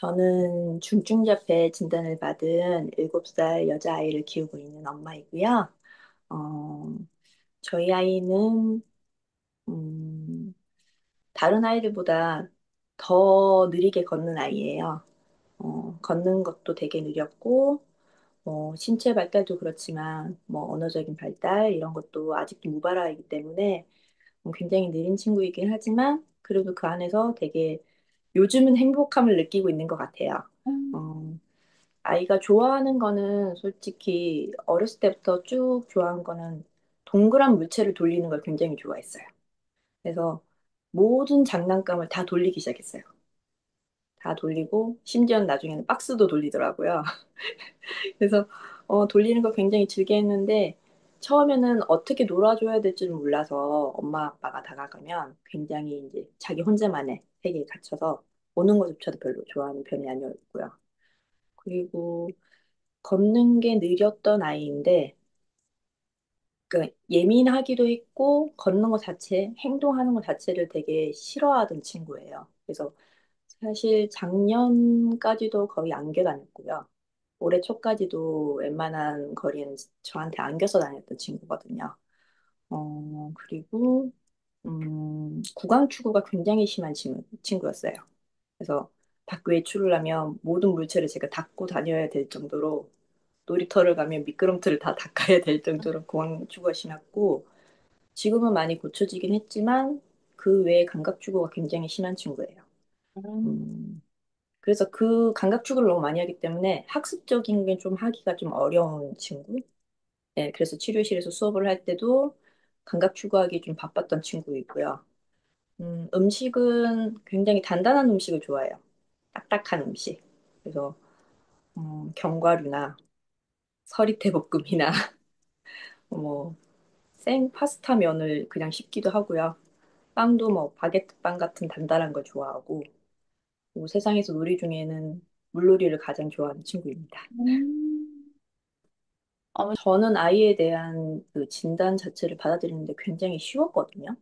저는 중증자폐 진단을 받은 7살 여자아이를 키우고 있는 엄마이고요. 어, 저희 아이는 음, 다른 아이들보다 더 느리게 걷는 아이예요. 걷는 것도 되게 느렸고, 신체 발달도 그렇지만, 언어적인 발달, 이런 것도 아직도 무발화이기 때문에 굉장히 느린 친구이긴 하지만, 그래도 그 안에서 되게 요즘은 행복함을 느끼고 있는 것 같아요. 어, 아이가 좋아하는 거는 솔직히 어렸을 때부터 쭉 좋아한 거는 동그란 물체를 돌리는 걸 굉장히 좋아했어요. 그래서 모든 장난감을 다 돌리기 시작했어요. 다 돌리고 심지어는 나중에는 박스도 돌리더라고요. 그래서 돌리는 걸 굉장히 즐겨했는데 처음에는 어떻게 놀아줘야 될지를 몰라서 엄마 아빠가 다가가면 굉장히 이제 자기 혼자만의 세계에 갇혀서 오는 것조차도 별로 좋아하는 편이 아니었고요. 그리고 걷는 게 느렸던 아이인데 그 예민하기도 했고 걷는 것 자체, 행동하는 것 자체를 되게 싫어하던 친구예요. 그래서 사실 작년까지도 거의 안겨 다녔고요. 올해 초까지도 웬만한 거리는 저한테 안겨서 다녔던 친구거든요. 그리고 구강 추구가 굉장히 심한 친구였어요. 그래서 밖 외출을 하면 모든 물체를 제가 닦고 다녀야 될 정도로 놀이터를 가면 미끄럼틀을 다 닦아야 될 정도로 공황주가 심했고 지금은 많이 고쳐지긴 했지만 그 외에 감각주고가 굉장히 심한 친구예요. 음, 음, 그래서 그 감각주고를 너무 많이 하기 때문에 학습적인 게 좀 하기가 좀 어려운 친구. 네, 그래서 치료실에서 수업을 할 때도 감각추구하기 좀 바빴던 친구이고요. 음식은 굉장히 단단한 음식을 좋아해요. 딱딱한 음식. 그래서 견과류나 서리태 볶음이나 뭐 생 파스타 면을 그냥 씹기도 하고요. 빵도 뭐 바게트 빵 같은 단단한 걸 좋아하고 뭐 세상에서 놀이 중에는 물놀이를 가장 좋아하는 친구입니다. 음. 어, 저는 아이에 대한 그 진단 자체를 받아들이는데 굉장히 쉬웠거든요.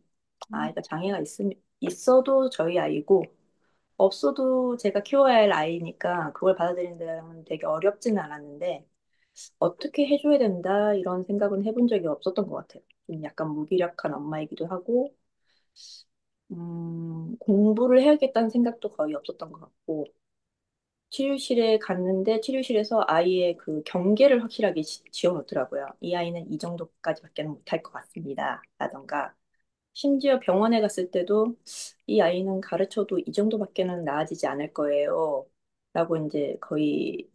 아이가 장애가 있어도 저희 아이고 없어도 제가 키워야 할 아이니까 그걸 받아들이는 데는 되게 어렵지는 않았는데 어떻게 해줘야 된다 이런 생각은 해본 적이 없었던 것 같아요. 좀 약간 무기력한 엄마이기도 하고 공부를 해야겠다는 생각도 거의 없었던 것 같고, 치료실에 갔는데 치료실에서 아이의 그 경계를 확실하게 지어놓더라고요. 이 아이는 이 정도까지밖에 못할 것 같습니다. 라던가, 심지어 병원에 갔을 때도 이 아이는 가르쳐도 이 정도밖에는 나아지지 않을 거예요. 라고 이제 거의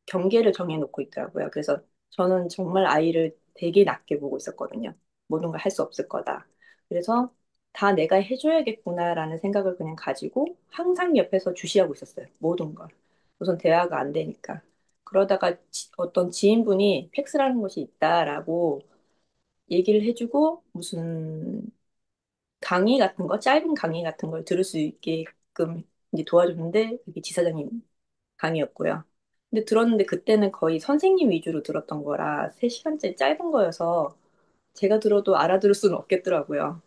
경계를 정해놓고 있더라고요. 그래서 저는 정말 아이를 되게 낮게 보고 있었거든요. 모든 걸 할 수 없을 거다. 그래서 다 내가 해줘야겠구나라는 생각을 그냥 가지고 항상 옆에서 주시하고 있었어요. 모든 걸. 우선 대화가 안 되니까. 그러다가 어떤 지인분이 팩스라는 것이 있다라고 얘기를 해주고 무슨 강의 같은 거, 짧은 강의 같은 걸 들을 수 있게끔 이제 도와줬는데 그게 지사장님 강의였고요. 근데 들었는데 그때는 거의 선생님 위주로 들었던 거라 3시간짜리 짧은 거여서 제가 들어도 알아들을 수는 없겠더라고요.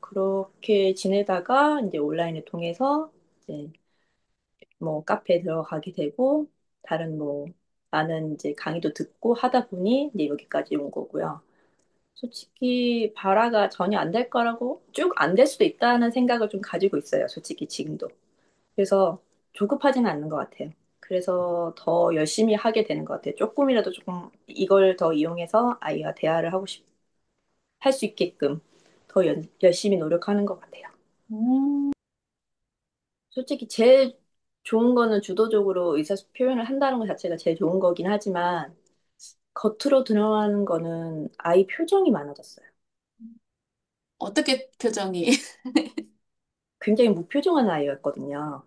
그렇게 지내다가 이제 온라인을 통해서 이제 뭐 카페에 들어가게 되고 다른 뭐 많은 이제 강의도 듣고 하다 보니 이제 여기까지 온 거고요. 솔직히 발화가 전혀 안 될 거라고 쭉 안 될 수도 있다는 생각을 좀 가지고 있어요. 솔직히 지금도. 그래서 조급하지는 않는 것 같아요. 그래서 더 열심히 하게 되는 것 같아요. 조금이라도 조금 이걸 더 이용해서 아이와 대화를 할 수 있게끔 더 열심히 노력하는 것 같아요. 음. 솔직히 제일 좋은 거는 주도적으로 의사 표현을 한다는 것 자체가 제일 좋은 거긴 하지만 겉으로 드러나는 거는 아이 표정이 많아졌어요. 어떻게 표정이? 굉장히 무표정한 아이였거든요.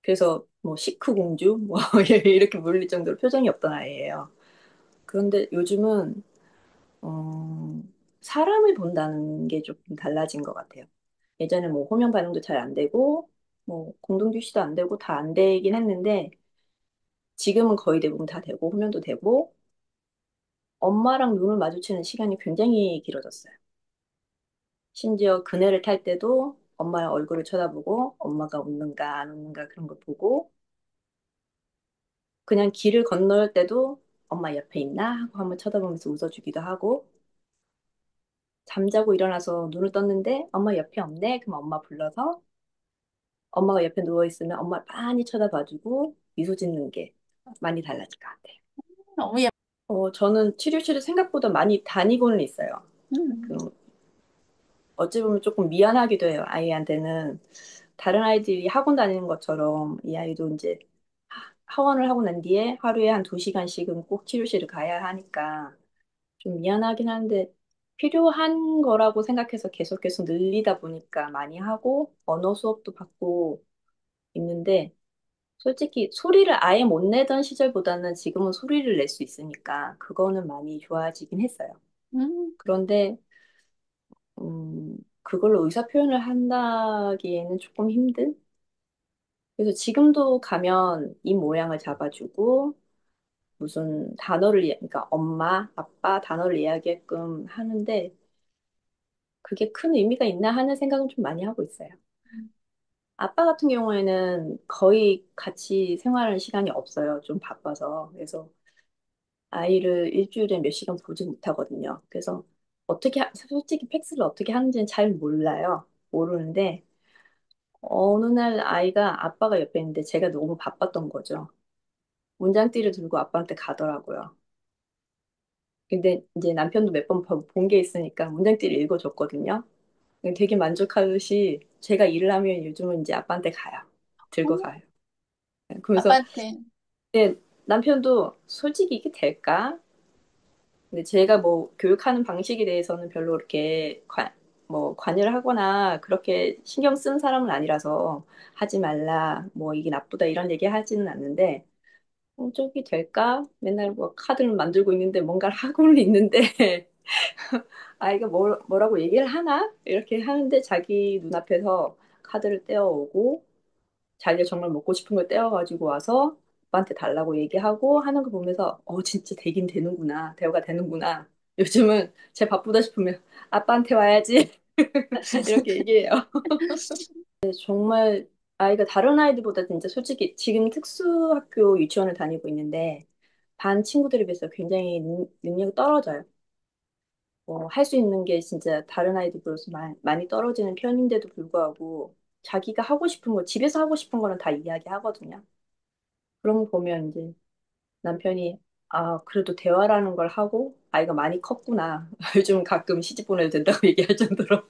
그래서 뭐 시크 공주 뭐 이렇게 불릴 정도로 표정이 없던 아이예요. 그런데 요즘은 어, 사람을 본다는 게 조금 달라진 것 같아요. 예전에 뭐 호명 반응도 잘 안 되고 뭐 공동주시도 안 되고 다 안 되긴 했는데 지금은 거의 대부분 다 되고 호명도 되고 엄마랑 눈을 마주치는 시간이 굉장히 길어졌어요. 심지어 그네를 탈 때도 엄마의 얼굴을 쳐다보고 엄마가 웃는가 안 웃는가 그런 걸 보고 그냥 길을 건널 때도 엄마 옆에 있나 하고 한번 쳐다보면서 웃어주기도 하고 잠자고 일어나서 눈을 떴는데 엄마 옆에 없네? 그럼 엄마 불러서 엄마가 옆에 누워있으면 엄마 빤히 쳐다봐주고 미소 짓는 게 많이 달라질 것 같아요. 너무 예뻐. 저는 치료실을 생각보다 많이 다니고는 있어요. 그, 음, 어찌 보면 조금 미안하기도 해요. 아이한테는 다른 아이들이 학원 다니는 것처럼 이 아이도 이제 하원을 하고 난 뒤에 하루에 한 2시간씩은 꼭 치료실을 가야 하니까 좀 미안하긴 한데 필요한 거라고 생각해서 계속 늘리다 보니까 많이 하고 언어 수업도 받고 있는데 솔직히 소리를 아예 못 내던 시절보다는 지금은 소리를 낼 수 있으니까 그거는 많이 좋아지긴 했어요. 음, 그런데 그걸로 의사 표현을 한다기에는 조금 힘든? 그래서 지금도 가면 입 모양을 잡아주고 무슨 단어를 그러니까 엄마, 아빠 단어를 이야기게끔 하는데 그게 큰 의미가 있나 하는 생각은 좀 많이 하고 있어요. 아빠 같은 경우에는 거의 같이 생활하는 시간이 없어요. 좀 바빠서. 그래서 아이를 일주일에 몇 시간 보지 못하거든요. 그래서 솔직히 팩스를 어떻게 하는지는 잘 몰라요. 모르는데, 어느 날 아이가 아빠가 옆에 있는데 제가 너무 바빴던 거죠. 문장띠를 들고 아빠한테 가더라고요. 근데 이제 남편도 몇 번 본 게 있으니까 문장띠를 읽어줬거든요. 되게 만족하듯이 제가 일을 하면 요즘은 이제 아빠한테 가요. 들고 가요. 그러면서 아빠한테. 네, 남편도 솔직히 이게 될까? 근데 제가 뭐 교육하는 방식에 대해서는 별로 이렇게 뭐 관여를 하거나 그렇게 신경 쓰는 사람은 아니라서 하지 말라, 뭐 이게 나쁘다 이런 얘기 하지는 않는데 저기 될까? 맨날 뭐 카드를 만들고 있는데 뭔가를 하고는 있는데 아이가 뭐라고 얘기를 하나? 이렇게 하는데 자기 눈앞에서 카드를 떼어오고 자기가 정말 먹고 싶은 걸 떼어가지고 와서 아빠한테 달라고 얘기하고 하는 거 보면서 진짜 되긴 되는구나. 대화가 되는구나. 요즘은 제 바쁘다 싶으면 아빠한테 와야지. 이렇게 얘기해요. 정말 아이가 다른 아이들보다 진짜 솔직히 지금 특수학교 유치원을 다니고 있는데 반 친구들에 비해서 굉장히 능력이 떨어져요. 할 수 있는 게 진짜 다른 아이들보다 많이 떨어지는 편인데도 불구하고 자기가 하고 싶은 거, 집에서 하고 싶은 거는 다 이야기하거든요. 그런 거 보면 이제 남편이 그래도 대화라는 걸 하고 아이가 많이 컸구나. 요즘 가끔 시집 보내도 된다고 얘기할 정도로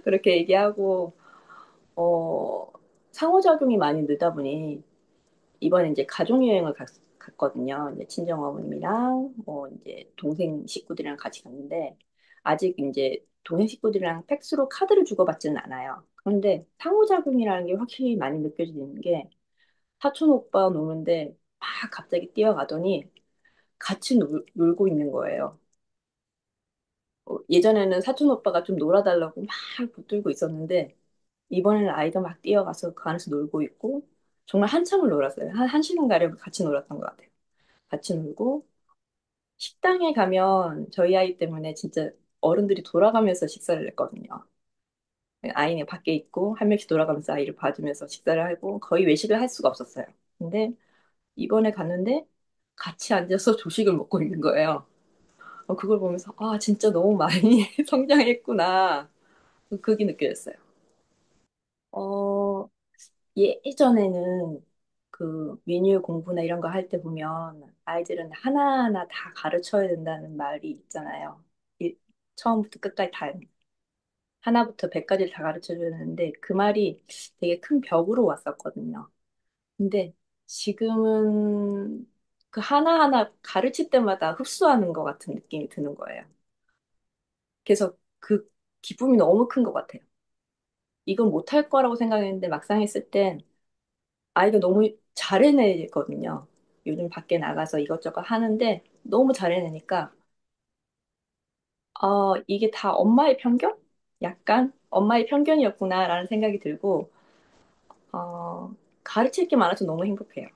그렇게 얘기하고 어, 상호작용이 많이 늘다 보니 이번에 이제 가족여행을 갔거든요. 이제 친정어머님이랑 뭐 이제 동생 식구들이랑 같이 갔는데 아직 이제 동생 식구들이랑 팩스로 카드를 주고받지는 않아요. 그런데 상호작용이라는 게 확실히 많이 느껴지는 게 사촌 오빠 노는데 막 갑자기 뛰어가더니 같이 놀고 있는 거예요. 예전에는 사촌 오빠가 좀 놀아달라고 막 붙들고 있었는데 이번에는 아이가 막 뛰어가서 그 안에서 놀고 있고 정말 한참을 놀았어요. 한 시간 가량 같이 놀았던 것 같아요. 같이 놀고 식당에 가면 저희 아이 때문에 진짜 어른들이 돌아가면서 식사를 했거든요. 아이는 밖에 있고 한 명씩 돌아가면서 아이를 봐주면서 식사를 하고 거의 외식을 할 수가 없었어요. 근데 이번에 갔는데 같이 앉아서 조식을 먹고 있는 거예요. 그걸 보면서 진짜 너무 많이 성장했구나. 그게 느껴졌어요. 어, 예전에는 그 메뉴 공부나 이런 거 할 때 보면 아이들은 하나하나 다 가르쳐야 된다는 말이 있잖아요. 이- 처음부터 끝까지 다 하나부터 100까지를 다 가르쳐줘야 되는데 그 말이 되게 큰 벽으로 왔었거든요. 근데 지금은 그 하나하나 가르칠 때마다 흡수하는 것 같은 느낌이 드는 거예요. 그래서 그 기쁨이 너무 큰 것 같아요. 이건 못할 거라고 생각했는데 막상 했을 땐 아이가 너무 잘 해내거든요. 요즘 밖에 나가서 이것저것 하는데 너무 잘 해내니까 이게 다 엄마의 편견? 약간 엄마의 편견이었구나라는 생각이 들고 가르칠 게 많아서 너무 행복해요.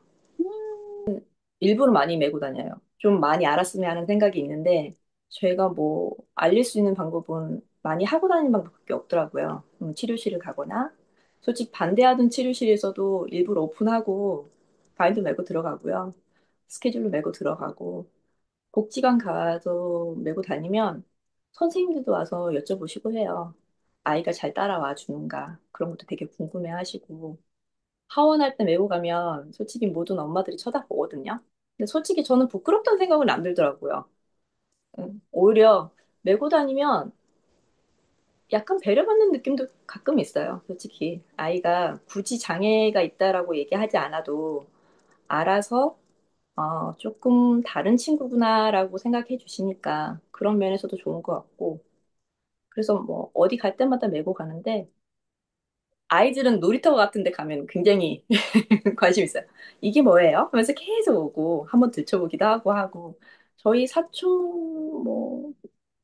일부러 많이 메고 다녀요. 좀 많이 알았으면 하는 생각이 있는데 제가 뭐 알릴 수 있는 방법은 많이 하고 다니는 방법밖에 없더라고요. 치료실을 가거나, 솔직히 반대하던 치료실에서도 일부러 오픈하고, 바인드 메고 들어가고요. 스케줄로 메고 들어가고, 복지관 가서 메고 다니면 선생님들도 와서 여쭤보시고 해요. 아이가 잘 따라와 주는가. 그런 것도 되게 궁금해 하시고. 하원할 때 메고 가면 솔직히 모든 엄마들이 쳐다보거든요. 근데 솔직히 저는 부끄럽다는 생각은 안 들더라고요. 오히려 메고 다니면 약간 배려받는 느낌도 가끔 있어요. 솔직히 아이가 굳이 장애가 있다라고 얘기하지 않아도 알아서 조금 다른 친구구나라고 생각해 주시니까 그런 면에서도 좋은 것 같고 그래서 뭐 어디 갈 때마다 메고 가는데 아이들은 놀이터 같은 데 가면 굉장히 관심 있어요. 이게 뭐예요? 하면서 계속 오고 한번 들춰보기도 하고 저희 사촌 뭐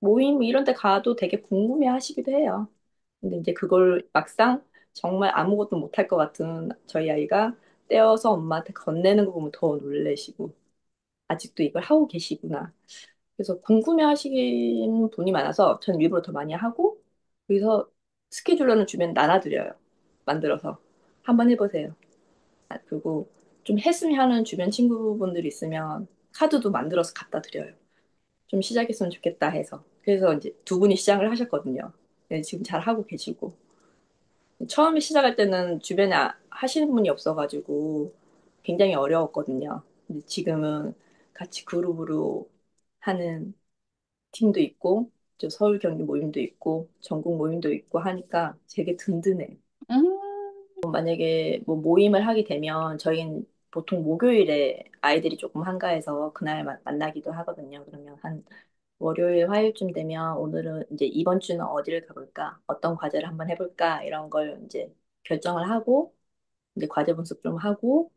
모임 이런 데 가도 되게 궁금해 하시기도 해요. 근데 이제 그걸 막상 정말 아무것도 못할 것 같은 저희 아이가 떼어서 엄마한테 건네는 거 보면 더 놀래시고 아직도 이걸 하고 계시구나. 그래서 궁금해 하시는 분이 많아서 저는 일부러 더 많이 하고 그래서 스케줄러는 주변에 나눠드려요. 만들어서 한번 해보세요. 그리고 좀 했으면 하는 주변 친구분들 있으면 카드도 만들어서 갖다 드려요. 좀 시작했으면 좋겠다 해서. 그래서 이제 두 분이 시작을 하셨거든요. 네, 지금 잘 하고 계시고. 처음에 시작할 때는 주변에 하시는 분이 없어가지고 굉장히 어려웠거든요. 근데 지금은 같이 그룹으로 하는 팀도 있고, 저 서울 경기 모임도 있고, 전국 모임도 있고 하니까 되게 든든해. 음, 만약에 뭐 모임을 하게 되면 저희는 보통 목요일에 아이들이 조금 한가해서 그날 만나기도 하거든요. 그러면 한 월요일, 화요일쯤 되면 오늘은 이제 이번 주는 어디를 가볼까? 어떤 과제를 한번 해볼까? 이런 걸 이제 결정을 하고 이제 과제 분석 좀 하고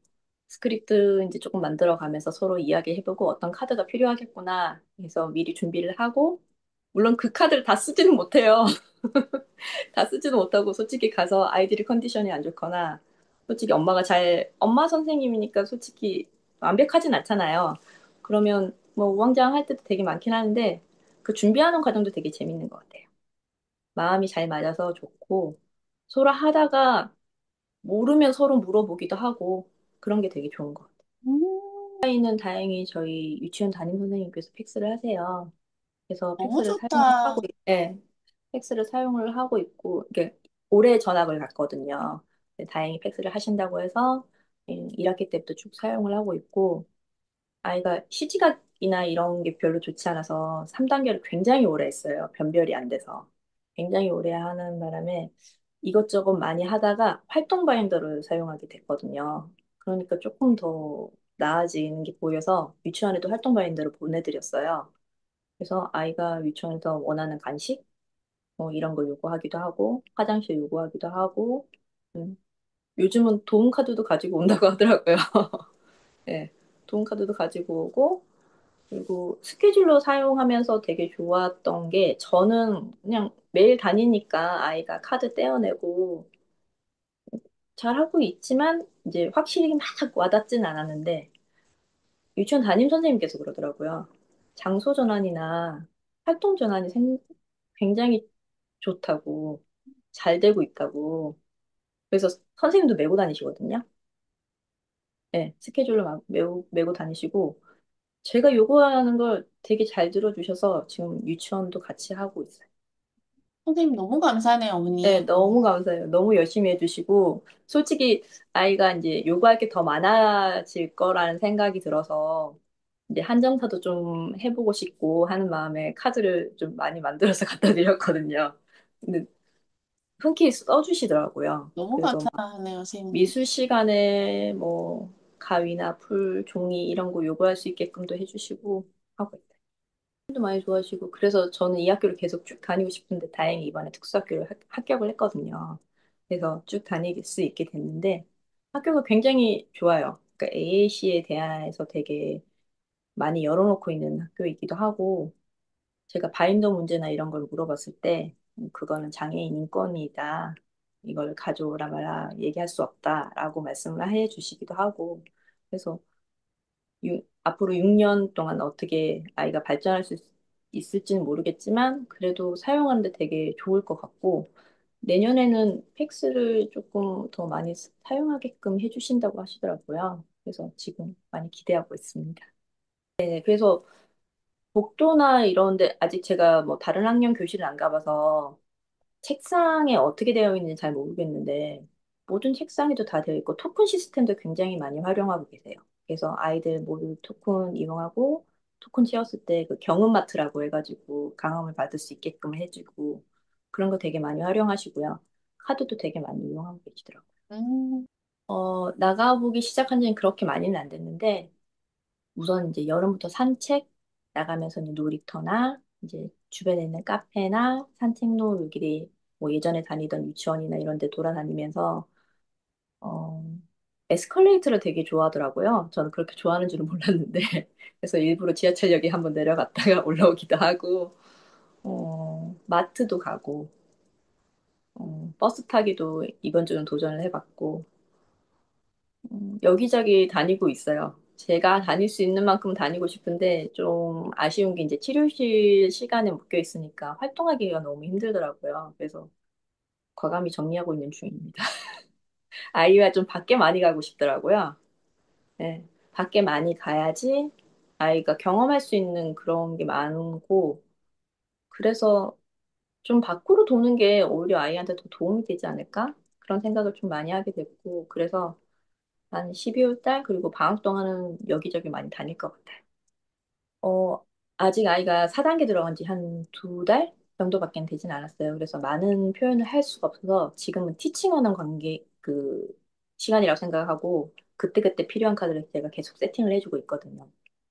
스크립트 이제 조금 만들어 가면서 서로 이야기해보고 어떤 카드가 필요하겠구나 해서 미리 준비를 하고 물론 그 카드를 다 쓰지는 못해요. 다 쓰지도 못하고 솔직히 가서 아이들이 컨디션이 안 좋거나 솔직히 엄마 선생님이니까 솔직히 완벽하진 않잖아요. 그러면 뭐 우왕좌왕 할 때도 되게 많긴 하는데 그 준비하는 과정도 되게 재밌는 것 같아요. 마음이 잘 맞아서 좋고 서로 하다가 모르면 서로 물어보기도 하고 그런 게 되게 좋은 것 같아요. 음, 아이는 다행히 저희 유치원 담임 선생님께서 팩스를 하세요. 그래서 너무 팩스를 좋다. 네, 팩스를 사용을 하고 있고, 이게 올해 전학을 갔거든요. 근데 다행히 팩스를 하신다고 해서 1학기 때부터 쭉 사용을 하고 있고, 아이가 시지각이나 이런 게 별로 좋지 않아서 3단계를 굉장히 오래 했어요. 변별이 안 돼서. 굉장히 오래 하는 바람에 이것저것 많이 하다가 활동 바인더를 사용하게 됐거든요. 그러니까 조금 더 나아지는 게 보여서 유치원에도 활동 바인더를 보내드렸어요. 그래서 아이가 유치원에서 원하는 간식, 뭐 이런 걸 요구하기도 하고, 화장실 요구하기도 하고, 음, 요즘은 도움카드도 가지고 온다고 하더라고요. 네, 도움카드도 가지고 오고, 그리고 스케줄로 사용하면서 되게 좋았던 게, 저는 그냥 매일 다니니까 아이가 카드 떼어내고, 잘하고 있지만, 이제 확실히 막 와닿진 않았는데, 유치원 담임 선생님께서 그러더라고요. 장소 전환이나 활동 전환이 굉장히 좋다고, 잘 되고 있다고. 그래서 선생님도 메고 다니시거든요. 네, 스케줄로 막 메고 다니시고, 제가 요구하는 걸 되게 잘 들어주셔서 지금 유치원도 같이 하고 있어요. 선생님 너무 감사하네요, 네, 어머니. 너무 감사해요. 너무 열심히 해주시고, 솔직히 아이가 이제 요구할 게 더 많아질 거라는 생각이 들어서, 이제 한정사도 좀 해보고 싶고 하는 마음에 카드를 좀 많이 만들어서 갖다 드렸거든요. 근데 흔쾌히 써주시더라고요. 너무 그래서 감사하네요, 선생님. 미술 시간에 뭐 가위나 풀, 종이 이런 거 요구할 수 있게끔도 해주시고 하고 있어요. 도 많이 좋아하시고 그래서 저는 이 학교를 계속 쭉 다니고 싶은데 다행히 이번에 특수학교를 합격을 했거든요. 그래서 쭉 다닐 수 있게 됐는데 학교가 굉장히 좋아요. 그러니까 AAC에 대해서 되게 많이 열어놓고 있는 학교이기도 하고 제가 바인더 문제나 이런 걸 물어봤을 때 그거는 장애인 인권이다. 이걸 가져오라 마라 얘기할 수 없다라고 말씀을 해 주시기도 하고 그래서 앞으로 6년 동안 어떻게 아이가 발전할 수 있을지는 모르겠지만 그래도 사용하는데 되게 좋을 것 같고 내년에는 팩스를 조금 더 많이 사용하게끔 해주신다고 하시더라고요. 그래서 지금 많이 기대하고 있습니다. 네, 그래서 복도나 이런데 아직 제가 뭐 다른 학년 교실을 안 가봐서 책상에 어떻게 되어 있는지 잘 모르겠는데 모든 책상에도 다 되어 있고 토큰 시스템도 굉장히 많이 활용하고 계세요. 그래서 아이들 모두 토큰 이용하고 토큰 채웠을 때 그 경음마트라고 해가지고 강음을 받을 수 있게끔 해주고 그런 거 되게 많이 활용하시고요. 카드도 되게 많이 이용하고 계시더라고요. 음, 나가보기 시작한 지는 그렇게 많이는 안 됐는데 우선 이제 여름부터 산책 나가면서 이제 놀이터나 이제 주변에 있는 카페나 산책로 여기들이 뭐 예전에 다니던 유치원이나 이런 데 돌아다니면서 어, 에스컬레이터를 되게 좋아하더라고요. 저는 그렇게 좋아하는 줄은 몰랐는데 그래서 일부러 지하철역에 한번 내려갔다가 올라오기도 하고 마트도 가고 버스 타기도 이번 주는 도전을 해봤고 여기저기 다니고 있어요. 제가 다닐 수 있는 만큼 다니고 싶은데 좀 아쉬운 게 이제 치료실 시간에 묶여 있으니까 활동하기가 너무 힘들더라고요. 그래서 과감히 정리하고 있는 중입니다. 아이와 좀 밖에 많이 가고 싶더라고요. 네. 밖에 많이 가야지 아이가 경험할 수 있는 그런 게 많고 그래서 좀 밖으로 도는 게 오히려 아이한테 더 도움이 되지 않을까? 그런 생각을 좀 많이 하게 됐고 그래서 한 12월 달 그리고 방학 동안은 여기저기 많이 다닐 것 같아요. 어, 아직 아이가 4단계 들어간 지 한 2달 정도밖에 되진 않았어요. 그래서 많은 표현을 할 수가 없어서 지금은 티칭하는 관계, 시간이라고 생각하고 그때그때 필요한 카드를 제가 계속 세팅을 해주고 있거든요.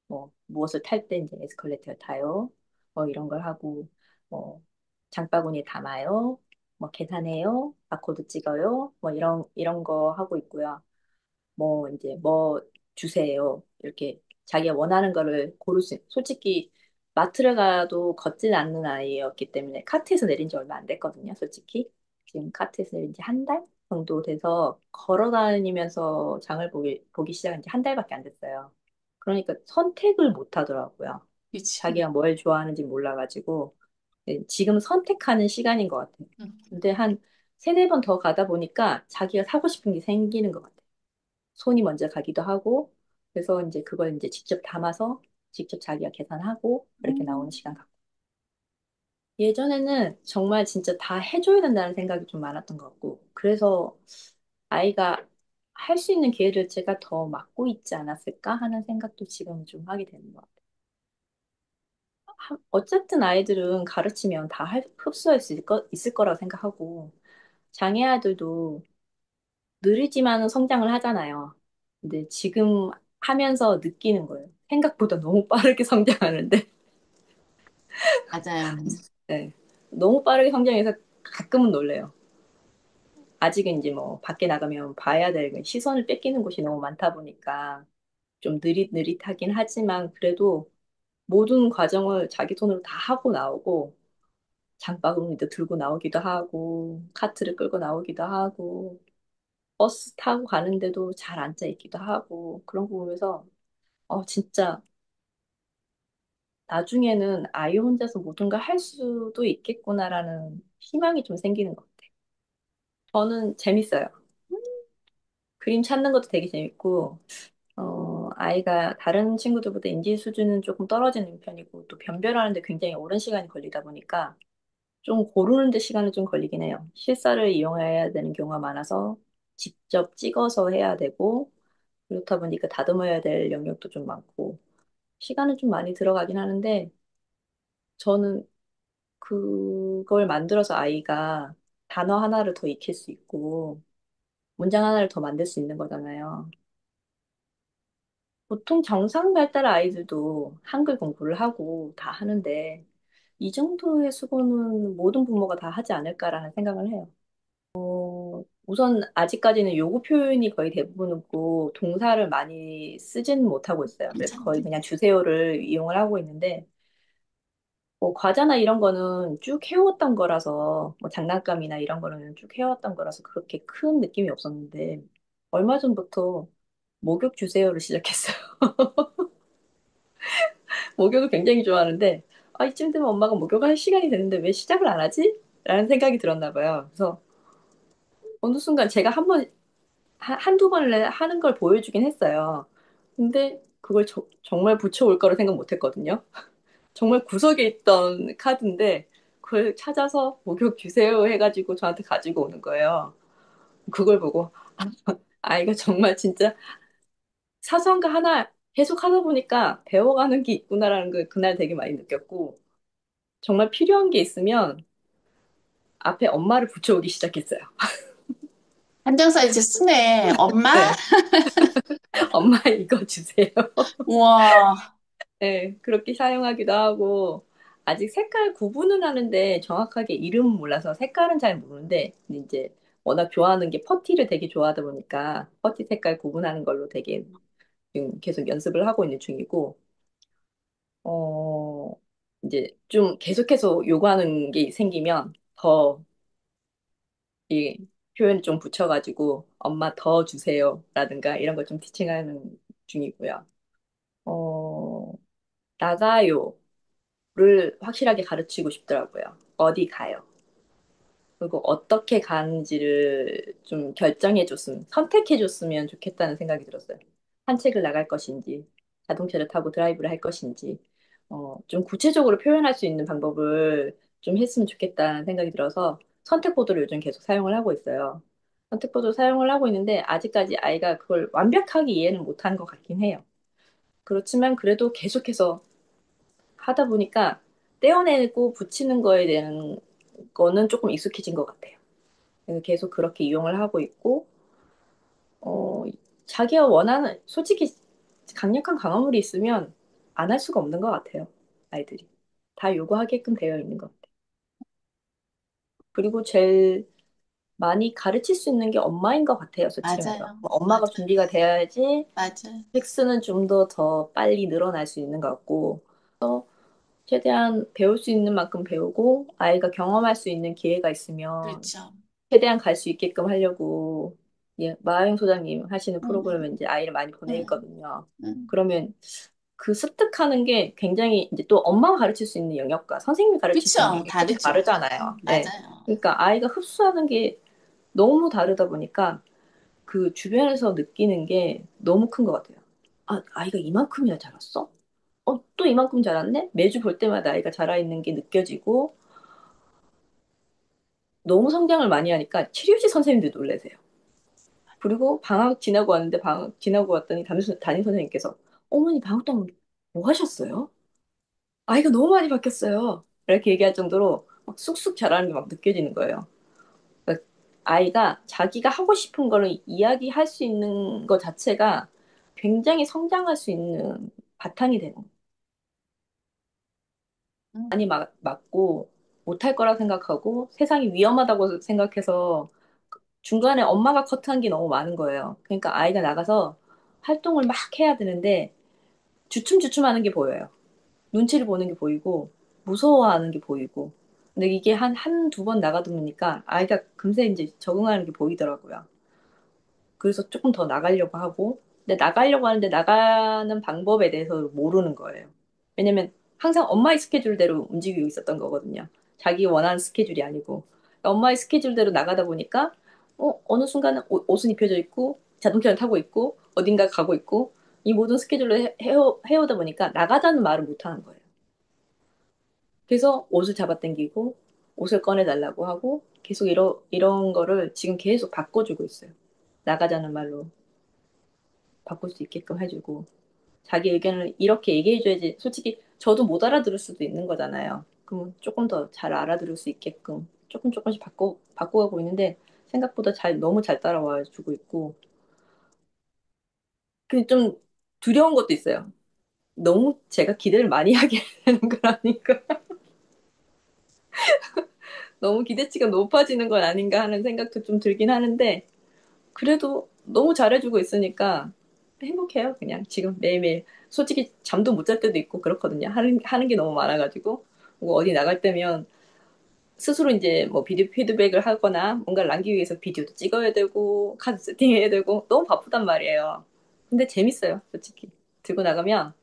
뭐, 무엇을 탈 때 이제 에스컬레이터를 타요. 뭐 이런 걸 하고, 뭐, 장바구니에 담아요. 뭐, 계산해요. 바코드 찍어요. 뭐, 이런 거 하고 있고요. 뭐 이제 뭐 주세요. 이렇게 자기가 원하는 거를 고를 수, 솔직히 마트를 가도 걷질 않는 아이였기 때문에 카트에서 내린 지 얼마 안 됐거든요. 솔직히. 지금 카트에서 내린 지 한 달 정도 돼서 걸어 다니면서 장을 보기 시작한 지 한 달밖에 안 됐어요. 그러니까 선택을 못 하더라고요. 그치. 자기가 뭘 좋아하는지 몰라가지고 네, 지금 선택하는 시간인 것 같아요. 근데 한 세네 번 더 가다 보니까 자기가 사고 싶은 게 생기는 것 같아요. 손이 먼저 가기도 하고, 그래서 이제 그걸 이제 직접 담아서 직접 자기가 계산하고 이렇게 나오는 음, 시간 갖고. 예전에는 정말 진짜 다 해줘야 된다는 생각이 좀 많았던 것 같고, 그래서 아이가 할 수 있는 기회를 제가 더 막고 있지 않았을까 하는 생각도 지금 좀 하게 되는 것 같아요. 어쨌든 아이들은 가르치면 다 흡수할 수 있을 거라고 생각하고, 장애 아들도 느리지만은 성장을 하잖아요. 근데 지금 하면서 느끼는 거예요. 생각보다 너무 빠르게 성장하는데, 맞아요, 맞아요. 네. 너무 빠르게 성장해서 가끔은 놀래요. 아직은 이제 뭐 밖에 나가면 봐야 될 시선을 뺏기는 곳이 너무 많다 보니까 좀 느릿느릿하긴 하지만 그래도 모든 과정을 자기 손으로 다 하고 나오고 장바구니도 들고 나오기도 하고 카트를 끌고 나오기도 하고 버스 타고 가는데도 잘 앉아 있기도 하고 그런 거 보면서 진짜 나중에는 아이 혼자서 모든 걸 할 수도 있겠구나라는 희망이 좀 생기는 것 같아요. 저는 재밌어요. 그림 찾는 것도 되게 재밌고, 아이가 다른 친구들보다 인지 수준은 조금 떨어지는 편이고, 또 변별하는데 굉장히 오랜 시간이 걸리다 보니까 좀 고르는데 시간이 좀 걸리긴 해요. 실사를 이용해야 되는 경우가 많아서 직접 찍어서 해야 되고, 그렇다 보니까 다듬어야 될 영역도 좀 많고, 시간은 좀 많이 들어가긴 하는데, 저는 그걸 만들어서 아이가 단어 하나를 더 익힐 수 있고, 문장 하나를 더 만들 수 있는 거잖아요. 보통 정상 발달 아이들도 한글 공부를 하고 다 하는데, 이 정도의 수고는 모든 부모가 다 하지 않을까라는 생각을 해요. 우선 아직까지는 요구 표현이 거의 대부분이고, 동사를 많이 쓰지는 못하고 있어요. 그래서 거의 괜찮대. 그냥 주세요를 이용을 하고 있는데, 뭐 과자나 이런 거는 쭉 해왔던 거라서 뭐 장난감이나 이런 거는 쭉 해왔던 거라서 그렇게 큰 느낌이 없었는데 얼마 전부터 목욕 주세요를 시작했어요. 목욕을 굉장히 좋아하는데 이쯤 되면 엄마가 목욕할 시간이 되는데 왜 시작을 안 하지? 라는 생각이 들었나 봐요. 그래서 어느 순간 제가 한두 번을 하는 걸 보여주긴 했어요. 근데 그걸 정말 붙여올 거라 생각 못 했거든요. 정말 구석에 있던 카드인데 그걸 찾아서 목욕 주세요 해가지고 저한테 가지고 오는 거예요. 그걸 보고 아이가 정말 진짜 사소한 거 하나 계속 하다 보니까 배워가는 게 있구나라는 걸 그날 되게 많이 느꼈고 정말 필요한 게 있으면 앞에 엄마를 붙여오기 시작했어요. 한정 사이즈 쓰네. 엄마? 네. 엄마 이거 주세요. 우와. 네, 그렇게 사용하기도 하고, 아직 색깔 구분은 하는데 정확하게 이름은 몰라서 색깔은 잘 모르는데, 이제 워낙 좋아하는 게 퍼티를 되게 좋아하다 보니까 퍼티 색깔 구분하는 걸로 되게 지금 계속 연습을 하고 있는 중이고, 어, 이제 좀 계속해서 요구하는 게 생기면 더 이 표현 좀 붙여가지고 엄마 더 주세요 라든가 이런 걸 좀 티칭하는 중이고요. 어, 나가요. 를 확실하게 가르치고 싶더라고요. 어디 가요? 그리고 어떻게 가는지를 좀 선택해줬으면 좋겠다는 생각이 들었어요. 산책을 나갈 것인지, 자동차를 타고 드라이브를 할 것인지, 좀 구체적으로 표현할 수 있는 방법을 좀 했으면 좋겠다는 생각이 들어서 선택보도를 요즘 계속 사용을 하고 있어요. 선택보도 사용을 하고 있는데 아직까지 아이가 그걸 완벽하게 이해는 못한 것 같긴 해요. 그렇지만 그래도 계속해서 하다 보니까 떼어내고 붙이는 거에 대한 거는 조금 익숙해진 것 같아요. 그래서 계속 그렇게 이용을 하고 있고, 어, 자기가 원하는, 솔직히 강력한 강화물이 있으면 안 할 수가 없는 것 같아요. 아이들이. 다 요구하게끔 되어 있는 것 같아요. 그리고 제일 많이 가르칠 수 있는 게 엄마인 것 같아요, 솔직히 말해서. 맞아요. 뭐 엄마가 맞아요. 준비가 돼야지 맞아요. 텍스는 좀 더 빨리 늘어날 수 있는 것 같고, 최대한 배울 수 있는 만큼 배우고 아이가 경험할 수 있는 기회가 있으면 그렇죠. 최대한 갈 수 있게끔 하려고 예, 마영 소장님 하시는 응, 프로그램에 응, 이제 아이를 많이 응, 보내거든요. 응. 그러면 그 습득하는 게 굉장히 이제 또 엄마가 가르칠 수 있는 영역과 선생님이 가르칠 수 있는 그쵸. 영역이 조금 다르죠. 다르잖아요. 네. 맞아요. 그러니까 아이가 흡수하는 게 너무 다르다 보니까 그 주변에서 느끼는 게 너무 큰 것 같아요. 아이가 이만큼이나 자랐어? 또 이만큼 자랐네? 매주 볼 때마다 아이가 자라있는 게 느껴지고 너무 성장을 많이 하니까 치료시 선생님들 놀라세요. 그리고 방학 지나고 왔는데 방학 지나고 왔더니 담임 선생님께서 어머니 방학 동안 뭐 하셨어요? 아이가 너무 많이 바뀌었어요. 이렇게 얘기할 정도로 막 쑥쑥 자라는 게 막 느껴지는 거예요. 그러니까 아이가 자기가 하고 싶은 거를 이야기할 수 있는 것 자체가 굉장히 성장할 수 있는 바탕이 되는 거예요. 응, 많이 맞고 못할 거라 생각하고 세상이 위험하다고 생각해서 중간에 엄마가 커트한 게 너무 많은 거예요. 그러니까 아이가 나가서 활동을 막 해야 되는데 주춤주춤하는 게 보여요. 눈치를 보는 게 보이고 무서워하는 게 보이고. 근데 이게 한두 번 나가다 보니까 아이가 금세 이제 적응하는 게 보이더라고요. 그래서 조금 더 나가려고 하고, 근데 나가려고 하는데 나가는 방법에 대해서 모르는 거예요. 왜냐면 항상 엄마의 스케줄대로 움직이고 있었던 거거든요. 자기 원하는 스케줄이 아니고. 엄마의 스케줄대로 나가다 보니까, 어느 순간은 옷은 입혀져 있고, 자동차를 타고 있고, 어딘가 가고 있고, 이 모든 스케줄로 해오다 보니까 나가자는 말을 못 하는 거예요. 그래서 옷을 잡아당기고, 옷을 꺼내달라고 하고, 계속 이런 거를 지금 계속 바꿔주고 있어요. 나가자는 말로. 바꿀 수 있게끔 해주고 자기 의견을 이렇게 얘기해줘야지 솔직히 저도 못 알아들을 수도 있는 거잖아요. 그럼 조금 더 잘 알아들을 수 있게끔 조금씩 바꿔가고 있는데 생각보다 너무 잘 따라와 주고 있고 근데 좀 두려운 것도 있어요. 너무 제가 기대를 많이 하게 되는 건 아닌가 너무 기대치가 높아지는 건 아닌가 하는 생각도 좀 들긴 하는데 그래도 너무 잘해주고 있으니까 행복해요, 그냥. 지금 매일매일. 솔직히 잠도 못 잘 때도 있고 그렇거든요. 하는 게 너무 많아가지고. 뭐 어디 나갈 때면 스스로 이제 뭐 비디오 피드백을 하거나 뭔가를 남기기 위해서 비디오도 찍어야 되고, 카드 세팅해야 되고, 너무 바쁘단 말이에요. 근데 재밌어요, 솔직히. 들고 나가면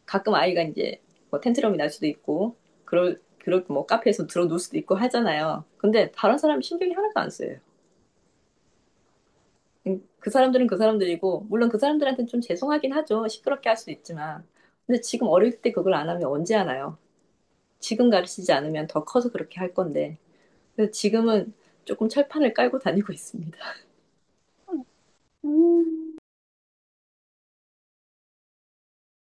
가끔 아이가 이제 뭐 텐트럼이 날 수도 있고, 그럴 뭐 카페에서 들어놓을 수도 있고 하잖아요. 근데 다른 사람 신경이 하나도 안 쓰여요. 그 사람들은 그 사람들이고, 물론 그 사람들한테는 좀 죄송하긴 하죠. 시끄럽게 할 수도 있지만. 근데 지금 어릴 때 그걸 안 하면 언제 하나요? 지금 가르치지 않으면 더 커서 그렇게 할 건데. 그래서 지금은 조금 철판을 깔고 다니고 있습니다.